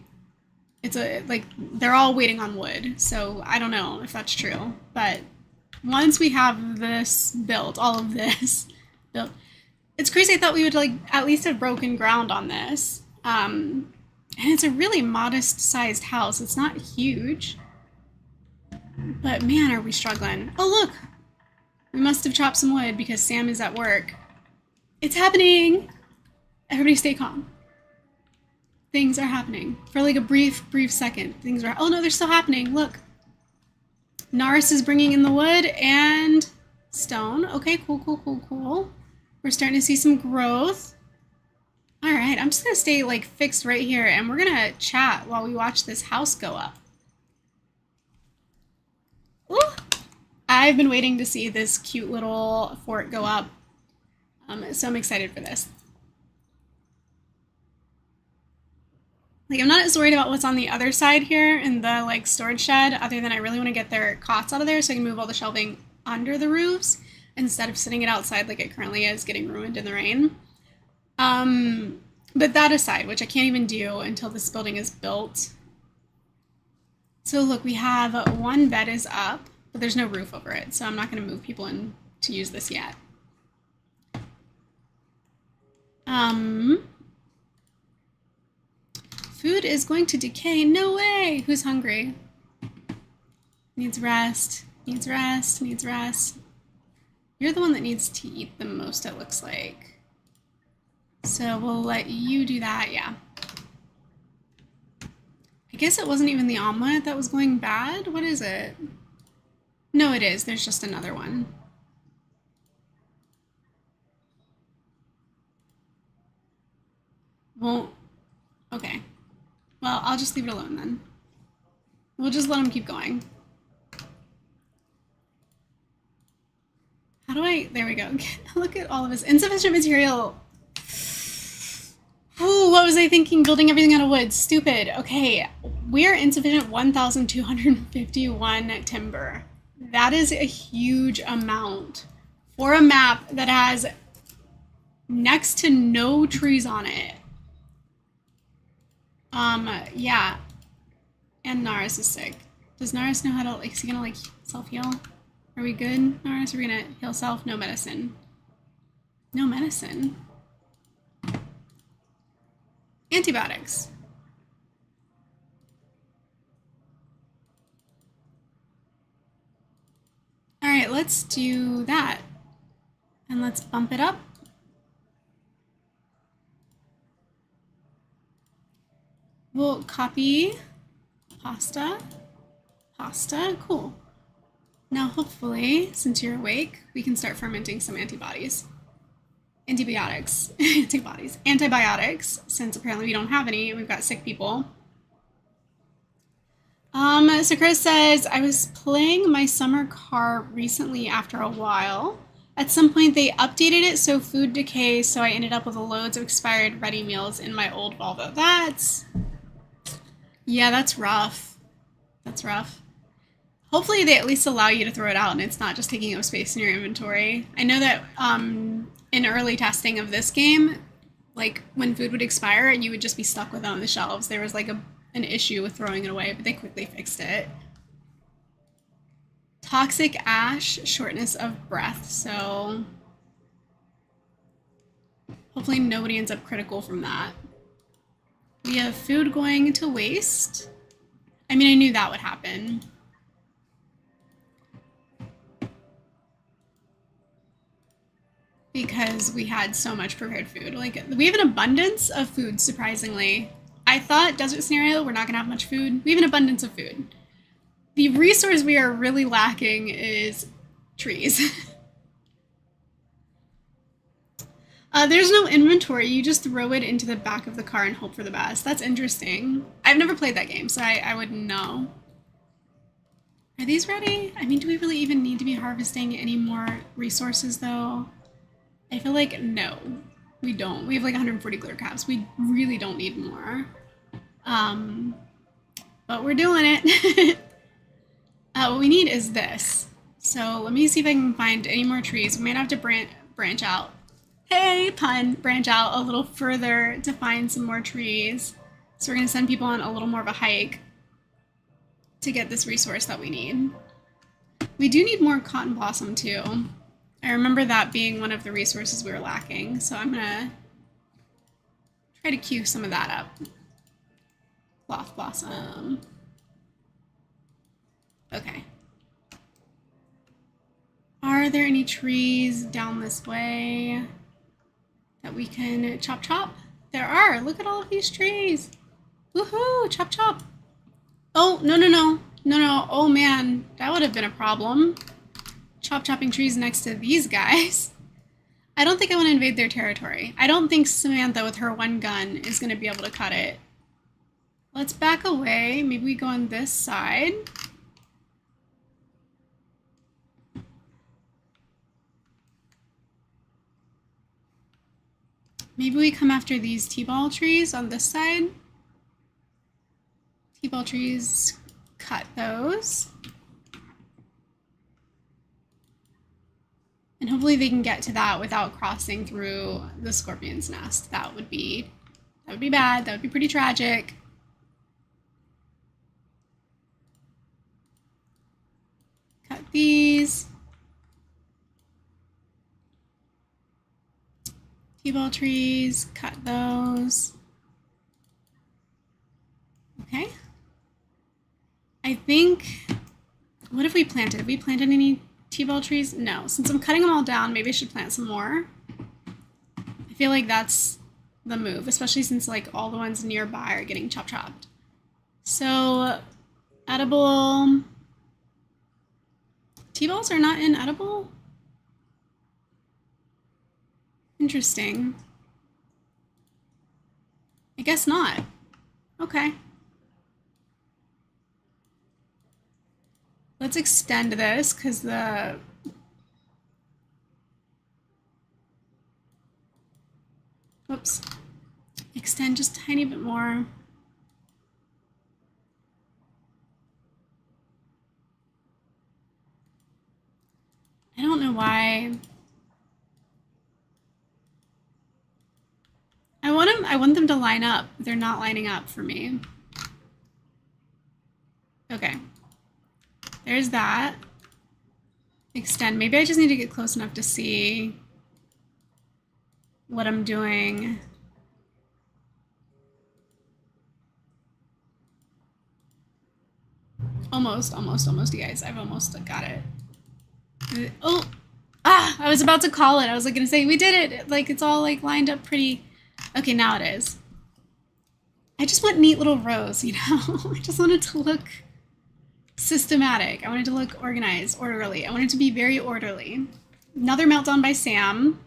They're all waiting on wood, so I don't know if that's true, but once we have this built, all of this built, it's crazy. I thought we would like at least have broken ground on this. And it's a really modest sized house. It's not huge, but man, are we struggling. Oh, look, we must have chopped some wood because Sam is at work. It's happening. Everybody stay calm. Things are happening for like a brief second. Oh no, they're still happening. Look. Naris is bringing in the wood and stone. Okay, cool. We're starting to see some growth. All right, I'm just gonna stay like fixed right here and we're gonna chat while we watch this house go up. Ooh. I've been waiting to see this cute little fort go up. So I'm excited for this. Like, I'm not as worried about what's on the other side here in the like storage shed, other than I really want to get their cots out of there so I can move all the shelving under the roofs instead of sitting it outside like it currently is, getting ruined in the rain. But that aside, which I can't even do until this building is built. So look, we have 1 bed is up, but there's no roof over it, so I'm not going to move people in to use this yet. Food is going to decay. No way! Who's hungry? Needs rest. Needs rest. Needs rest. You're the one that needs to eat the most, it looks like. So we'll let you do that, yeah. I guess it wasn't even the omelet that was going bad. What is it? No, it is. There's just another one. Well, okay. Well, I'll just leave it alone then. We'll just let him keep going. How do there we go. Look at all of this insufficient material. Ooh, what was I thinking? Building everything out of wood. Stupid. Okay, we are insufficient 1,251 timber. That is a huge amount for a map that has next to no trees on it. Yeah. And Naris is sick. Does Naris know how to, like, is he gonna, like, self-heal? Are we good, Naris? Are we gonna heal self? No medicine. No medicine? Antibiotics. All right, let's do that. And let's bump it up. We'll copy pasta. Pasta, cool. Now, hopefully, since you're awake, we can start fermenting some antibodies. Antibiotics. Antibodies. Antibiotics, since apparently we don't have any and we've got sick people. So Chris says, I was playing my summer car recently after a while. At some point they updated it so food decays, so I ended up with loads of expired ready meals in my old Volvo. Yeah, that's rough. That's rough. Hopefully they at least allow you to throw it out and it's not just taking up space in your inventory. I know that in early testing of this game, like when food would expire, you would just be stuck with it on the shelves. There was like an issue with throwing it away, but they quickly fixed it. Toxic ash, shortness of breath, so hopefully nobody ends up critical from that. We have food going to waste. I mean, I knew that would happen. Because we had so much prepared food. Like, we have an abundance of food, surprisingly. I thought desert scenario, we're not gonna have much food. We have an abundance of food. The resource we are really lacking is trees. There's no inventory. You just throw it into the back of the car and hope for the best. That's interesting. I've never played that game, so I wouldn't know. Are these ready? I mean, do we really even need to be harvesting any more resources, though? I feel like, no, we don't. We have like 140 clear caps. We really don't need more. But we're doing it. What we need is this. So let me see if I can find any more trees. We might have to branch out. Hey, pun, branch out a little further to find some more trees. So we're gonna send people on a little more of a hike to get this resource that we need. We do need more cotton blossom too. I remember that being one of the resources we were lacking, so I'm gonna try to queue some of that up. Cloth blossom. Okay. Are there any trees down this way that we can chop? There are. Look at all of these trees. Woohoo! Chop. Oh, no. Oh man, that would have been a problem. Chopping trees next to these guys. I don't think I want to invade their territory. I don't think Samantha with her one gun is going to be able to cut it. Let's back away. Maybe we go on this side. Maybe we come after these T-ball trees on this side. T-ball trees, cut those. And hopefully they can get to that without crossing through the scorpion's nest. That would be bad. That would be pretty tragic. Cut these. T-ball trees, cut those. Okay. I think, what if we planted? Have we planted any T-ball trees? No. Since I'm cutting them all down, maybe I should plant some more. I feel like that's the move, especially since like all the ones nearby are getting chopped. So, edible. T-balls are not inedible? Interesting. I guess not. Okay. Let's extend this because the extend just a tiny bit more. I don't know why. I want them to line up. They're not lining up for me. Okay. There's that. Extend. Maybe I just need to get close enough to see what I'm doing. Almost, you guys. I've almost got it. Oh! Ah! I was about to call it. I was like gonna say, we did it! Like, it's all like lined up pretty. Okay, now it is. I just want neat little rows, you know? I just want it to look systematic. I want it to look organized, orderly. I want it to be very orderly. Another meltdown by Sam.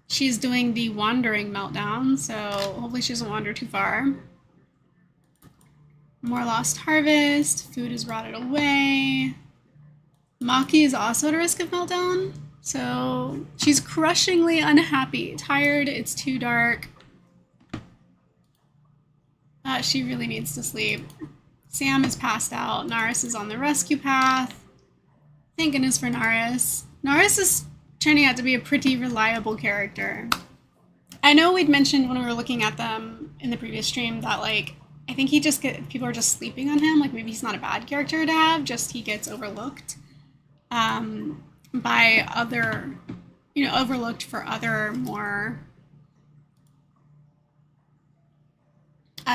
She's doing the wandering meltdown, so hopefully she doesn't wander too far. More lost harvest. Food is rotted away. Maki is also at a risk of meltdown, so she's crushingly unhappy. Tired, it's too dark. She really needs to sleep. Sam is passed out. Naris is on the rescue path. Thank goodness for Naris. Naris is turning out to be a pretty reliable character. I know we'd mentioned when we were looking at them in the previous stream that, like, I think people are just sleeping on him. Like, maybe he's not a bad character to have, just he gets overlooked by other, overlooked for other more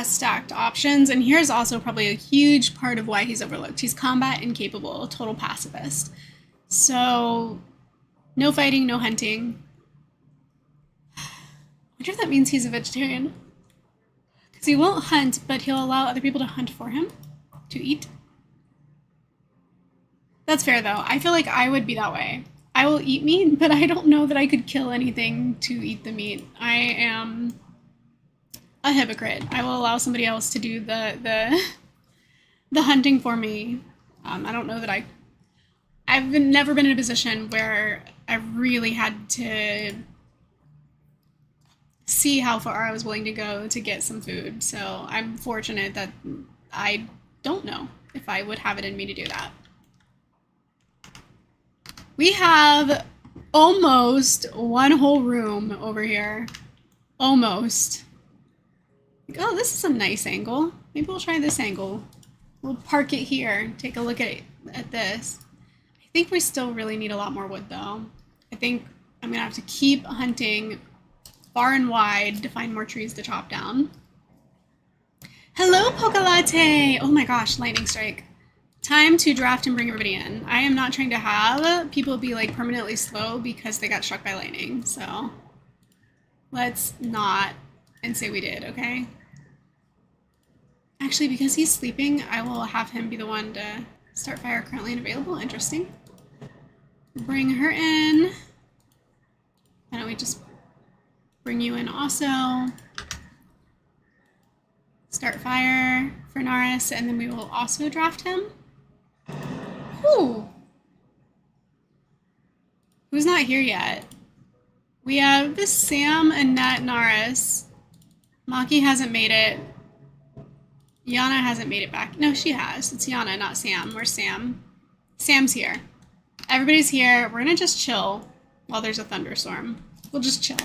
stacked options. And here's also probably a huge part of why he's overlooked. He's combat incapable, total pacifist. So no fighting, no hunting. I wonder if that means he's a vegetarian. Because he won't hunt, but he'll allow other people to hunt for him, to eat. That's fair, though. I feel like I would be that way. I will eat meat, but I don't know that I could kill anything to eat the meat. I am a hypocrite. I will allow somebody else to do the hunting for me. I don't know that I've never been in a position where I really had to see how far I was willing to go to get some food. So I'm fortunate that I don't know if I would have it in me to do that. We have almost one whole room over here. Almost. Oh, this is a nice angle. Maybe we'll try this angle. We'll park it here. Take a look at this. I think we still really need a lot more wood, though. I think I'm going to have to keep hunting far and wide to find more trees to chop down. Hello, Poca Latte! Oh my gosh, lightning strike. Time to draft and bring everybody in. I am not trying to have people be like permanently slow because they got struck by lightning, so let's not and say we did, okay? Actually, because he's sleeping, I will have him be the one to start fire. Currently unavailable. Interesting. Bring her in. Why don't we just bring you in also? Start fire for Naris, and then we will also draft him. Whew. Who's not here yet? We have this Sam, Annette, Naris. Maki hasn't made it. Yana hasn't made it back. No, she has. It's Yana, not Sam. Where's Sam? Sam's here. Everybody's here. We're gonna just chill while there's a thunderstorm. We'll just chill.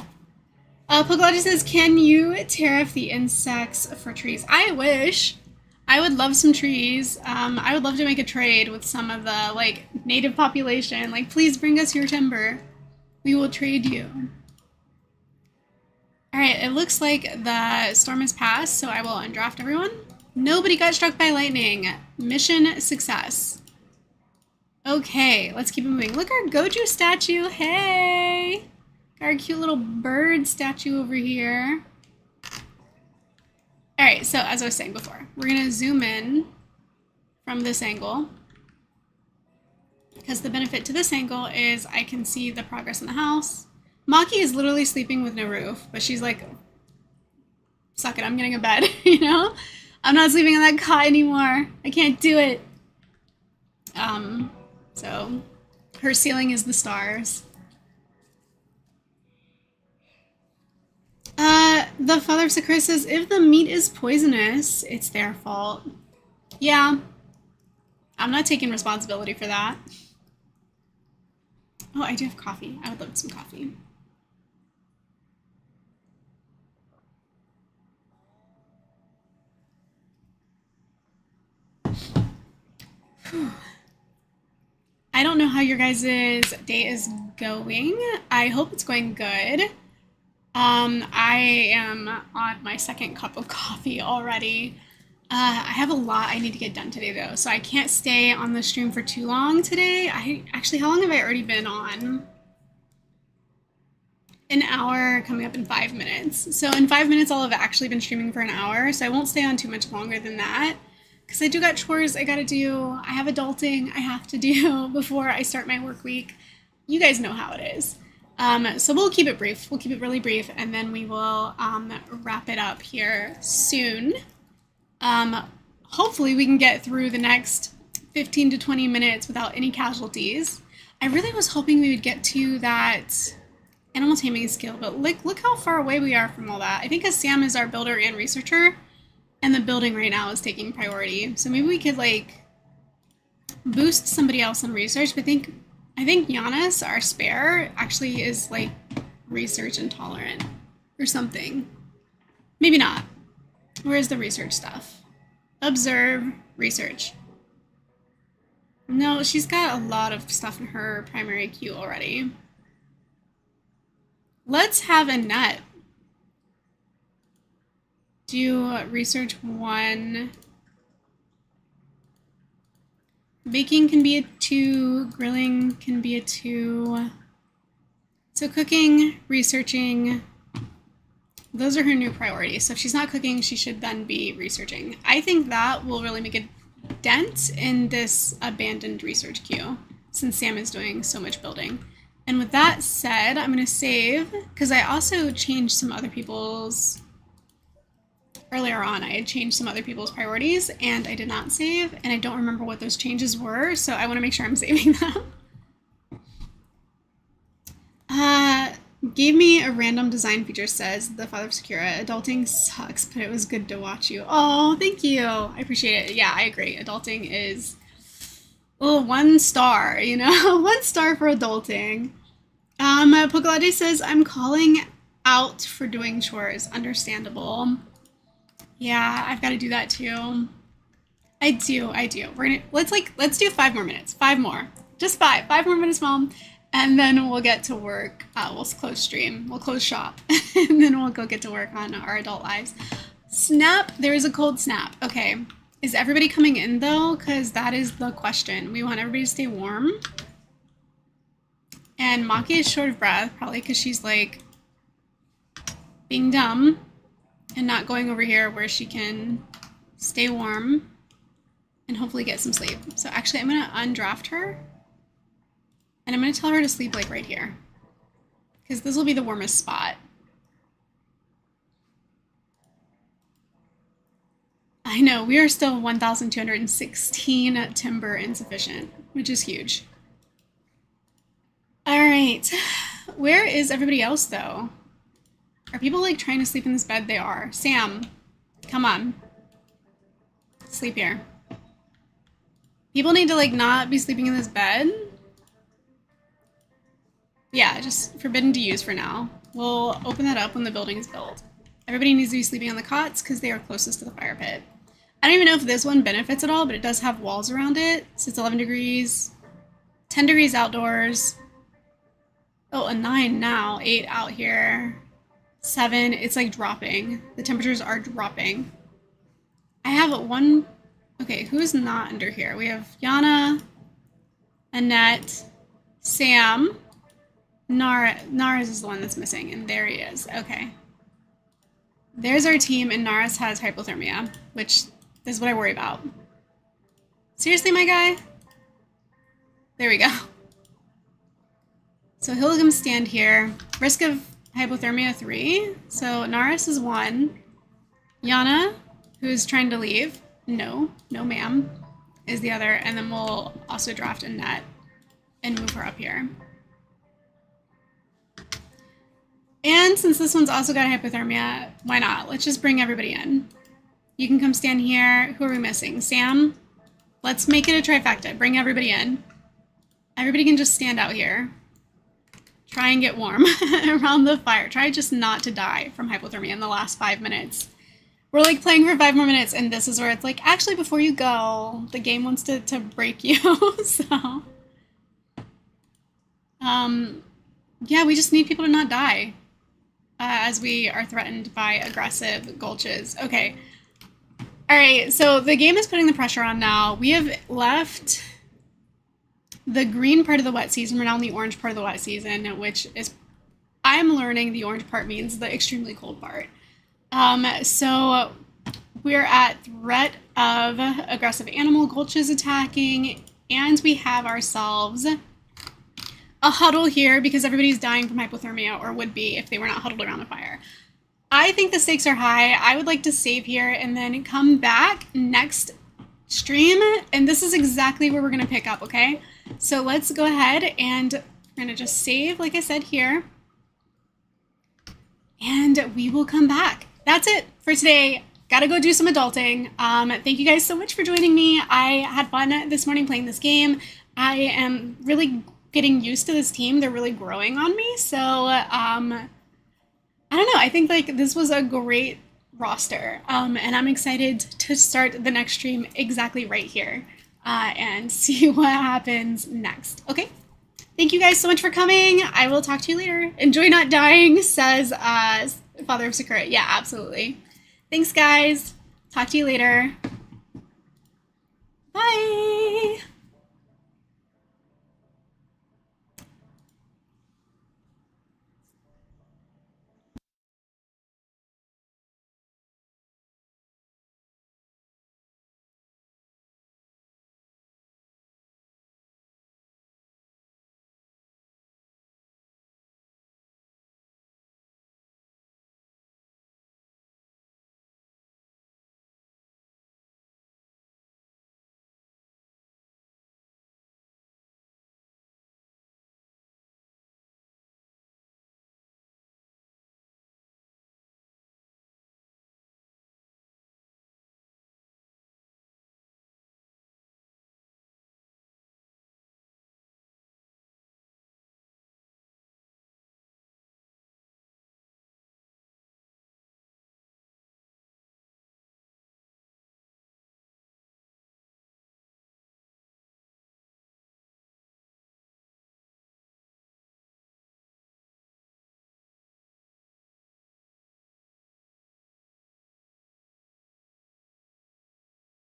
Pogology says, can you tariff the insects for trees? I wish. I would love some trees. I would love to make a trade with some of the, like, native population. Like, please bring us your timber. We will trade you. All right, it looks like the storm has passed, so I will undraft everyone. Nobody got struck by lightning. Mission success. Okay, let's keep it moving. Look, our Goju statue. Hey! Got our cute little bird statue over here. All right, so as I was saying before, we're gonna zoom in from this angle because the benefit to this angle is I can see the progress in the house. Maki is literally sleeping with no roof, but she's like, suck it, I'm getting a bed, you know? I'm not sleeping on that cot anymore. I can't do it. So her ceiling is the stars. The father of Sakura says, if the meat is poisonous, it's their fault. Yeah. I'm not taking responsibility for that. Oh, I do have coffee. I would love some coffee. Whew. I don't know how your guys' day is going. I hope it's going good. I am on my second cup of coffee already. I have a lot I need to get done today though, so I can't stay on the stream for too long today. How long have I already been on? An hour, coming up in 5 minutes. So in 5 minutes, I'll have actually been streaming for an hour, so I won't stay on too much longer than that. Because I do got chores I gotta do. I have adulting I have to do before I start my work week. You guys know how it is. So we'll keep it brief. We'll keep it really brief, and then we will wrap it up here soon. Hopefully we can get through the next 15 to 20 minutes without any casualties. I really was hoping we would get to that animal taming skill, but look how far away we are from all that. I think Sam is our builder and researcher, and the building right now is taking priority. So maybe we could like boost somebody else in research, but I think Giannis, our spare, actually is like research intolerant or something. Maybe not. Where's the research stuff? Observe, research. No, she's got a lot of stuff in her primary queue already. Let's have Annette do research 1. Baking can be a 2, grilling can be a 2. So cooking, researching, those are her new priorities. So if she's not cooking, she should then be researching. I think that will really make a dent in this abandoned research queue since Sam is doing so much building. And with that said, I'm going to save, because I also changed some other people's, earlier on, I had changed some other people's priorities, and I did not save, and I don't remember what those changes were, so I want to make sure I'm saving them. Gave me a random design feature, says the father of Sakura. Adulting sucks, but it was good to watch you. Oh, thank you. I appreciate it. Yeah, I agree. Adulting is, 1 star, you know? 1 star for adulting. Pokalade says, I'm calling out for doing chores. Understandable. Yeah, I've got to do that too. I do. Let's do 5 more minutes. 5 more. Just 5. 5 more minutes, Mom. And then we'll get to work. We'll close stream. We'll close shop. And then we'll go get to work on our adult lives. Snap. There is a cold snap. Okay. Is everybody coming in, though? Because that is the question. We want everybody to stay warm. And Maki is short of breath, probably because she's, like, being dumb and not going over here where she can stay warm and hopefully get some sleep. So actually, I'm going to undraft her. And I'm going to tell her to sleep, like, right here. Because this will be the warmest spot. I know, we are still 1,216 timber insufficient, which is huge. All right. Where is everybody else, though? Are people, like, trying to sleep in this bed? They are. Sam, come on. Sleep here. People need to, like, not be sleeping in this bed. Yeah, just forbidden to use for now. We'll open that up when the building is built. Everybody needs to be sleeping on the cots because they are closest to the fire pit. I don't even know if this one benefits at all, but it does have walls around it. So it's 11 degrees, 10 degrees outdoors. Oh, a 9 now, 8 out here, 7. It's like dropping. The temperatures are dropping. I have one. Okay, who's not under here? We have Yana, Annette, Sam. Naras is the one that's missing, and there he is. Okay. There's our team, and Naras has hypothermia, which is what I worry about. Seriously, my guy? There we go. So he'll come stand here. Risk of hypothermia 3. So Naras is 1. Yana, who's trying to leave. No ma'am, is the other. And then we'll also draft Annette and move her up here. And since this one's also got hypothermia, why not? Let's just bring everybody in. You can come stand here. Who are we missing? Sam? Let's make it a trifecta. Bring everybody in. Everybody can just stand out here. Try and get warm around the fire. Try just not to die from hypothermia in the last 5 minutes. We're like playing for 5 more minutes, and this is where it's like, actually, before you go, the game wants to break you. So, yeah, we just need people to not die as we are threatened by aggressive gulches. Okay. All right, so the game is putting the pressure on now. We have left the green part of the wet season. We're now in the orange part of the wet season, which is, I'm learning the orange part means the extremely cold part. So we're at threat of aggressive animal gulches attacking, and we have ourselves a huddle here because everybody's dying from hypothermia, or would be if they were not huddled around a fire. I think the stakes are high. I would like to save here and then come back next stream, and this is exactly where we're going to pick up, okay? So let's go ahead and we're going to just save, like I said, here, and we will come back. That's it for today. Gotta go do some adulting. Thank you guys so much for joining me. I had fun this morning playing this game. I am really getting used to this team. They're really growing on me. So, I don't know. I think like this was a great roster. And I'm excited to start the next stream exactly right here and see what happens next. Okay. Thank you guys so much for coming. I will talk to you later. Enjoy not dying, says Father of Sakura. Yeah, absolutely. Thanks, guys. Talk to you later. Bye.